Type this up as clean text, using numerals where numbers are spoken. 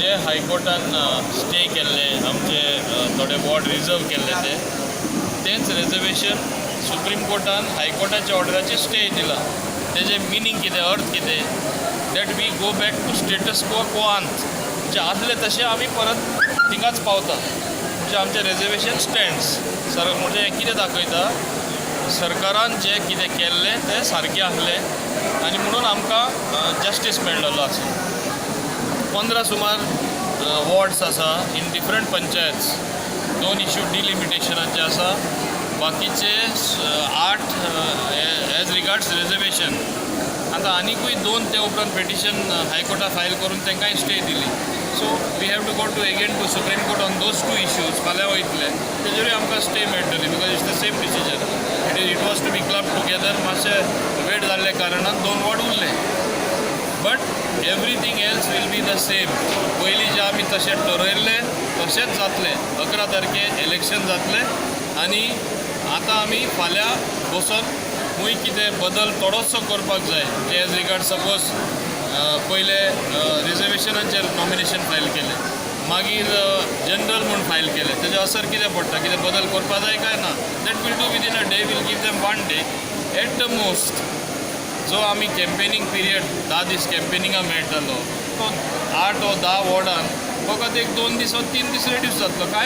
जे हायकोर्टान स्टे केल्ले आमचे थोडे वॉर्ड रिजर्व केल्ले तेच रिजर्वेशन सुप्रीम कोर्टान हायकोर्टाच्या ऑर्डराचे स्टे दिला. तेजे मिनींग कितें, अर्थ कितें, that we go back to status quo आंत जे आसले तशें आमी परत थिंगाच पावता. म्हणजे आमचें रिजर्वेशन स्टँड्स. सर म्हणजे हें कितें दाखयता, सरकारान जे कितें केल्लें तें सारकें आसलें आनी म्हणून आमकां जस्टीस मेळ्ळलो आसा. 15 सुमार वॉर्ड्स आसा इन डिफरंट पंचायत्स. 2 इश्यू डिलिमिटेशनाचे आसा, बाकीचे 8 एज रिगार्ड्स रिजर्वेशन. आतां आनीकूय 2 ते उपरांत पेटिशन हायकोर्टाक फायल करून तांकांय स्टे दिली. So we have to go to again to supreme court on those 2 issues. फाल्यां वयतले तेजेरूय आमकां स्टे मेळटली because it's the same decision. It was to be club together. मातशें वेट जाल्ले कारणान 2 वॉर्ड उरले. But everything else will be the same. पयलीं जे आमी तशें ठरयल्लें तशेंच जातलें. 11 तारखेक इलेक्शन जातलें आनी आतां आमी फाल्यां बसून खूंय कितें बदल थोडोसो करपाक जाय. जे एज रिगार्ड सपोज पयले रिजर्वेशनाचेर नॉमिनेशन फायल केलें, मागीर जनरल म्हूण फायल केलें, तेजे असर कितें पडटा, कितें बदल करपा जाय काय ना. That will do within a day. Will give them 1 day at the most. जो आमी कॅम्पेनींग पिरियड 10 दीस कॅम्पेनिंगाक मेळटलो तो 8 वा 10 वॉर्डान फकत एक 2 दीस वा 3 दीस रेड्यूस जातलो. काय